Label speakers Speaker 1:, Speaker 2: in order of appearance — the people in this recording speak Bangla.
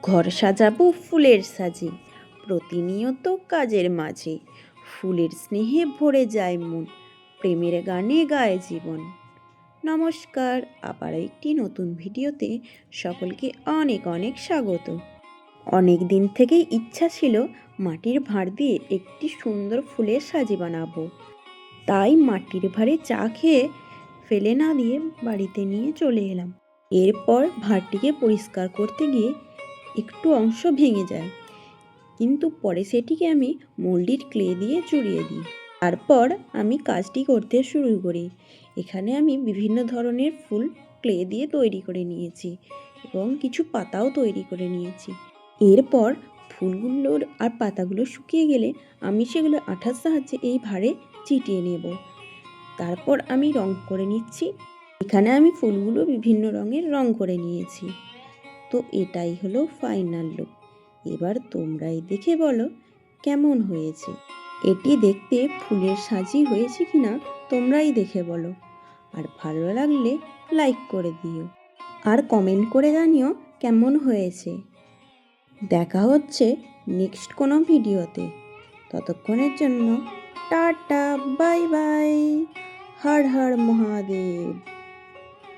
Speaker 1: ঘর সাজাবো ফুলের সাজে, প্রতিনিয়ত কাজের মাঝে। ফুলের স্নেহে ভরে যায় মন, প্রেমের গানে গায় জীবন। নমস্কার, আবার একটি নতুন ভিডিওতে সকলকে অনেক অনেক স্বাগত। অনেক দিন থেকেই ইচ্ছা ছিল মাটির ভাঁড় দিয়ে একটি সুন্দর ফুলের সাজি বানাবো। তাই মাটির ভাঁড়ে চা খেয়ে ফেলে না দিয়ে বাড়িতে নিয়ে চলে এলাম। এরপর ভাঁড়টিকে পরিষ্কার করতে গিয়ে একটু অংশ ভেঙে যায়, কিন্তু পরে সেটিকে আমি মোল্ডেড ক্লে দিয়ে জুড়িয়ে দিই। তারপর আমি কাজটি করতে শুরু করি। এখানে আমি বিভিন্ন ধরনের ফুল ক্লে দিয়ে তৈরি করে নিয়েছি এবং কিছু পাতাও তৈরি করে নিয়েছি। এরপর ফুলগুলোর আর পাতাগুলো শুকিয়ে গেলে আমি সেগুলো আঠার সাহায্যে এই ভাঁড়ে চিটিয়ে নেব। তারপর আমি রং করে নিচ্ছি। এখানে আমি ফুলগুলো বিভিন্ন রঙের রং করে নিয়েছি। তো এটাই হলো ফাইনাল লুক। এবার তোমরাই দেখে বলো কেমন হয়েছে। এটি দেখতে ফুলের সাজি হয়েছে কিনা তোমরাই দেখে বলো। আর ভালো লাগলে লাইক করে দিও, আর কমেন্ট করে জানিও কেমন হয়েছে। দেখা হচ্ছে নেক্সট কোনো ভিডিওতে। ততক্ষণের জন্য tata, bye bye, Har Har Mahadev.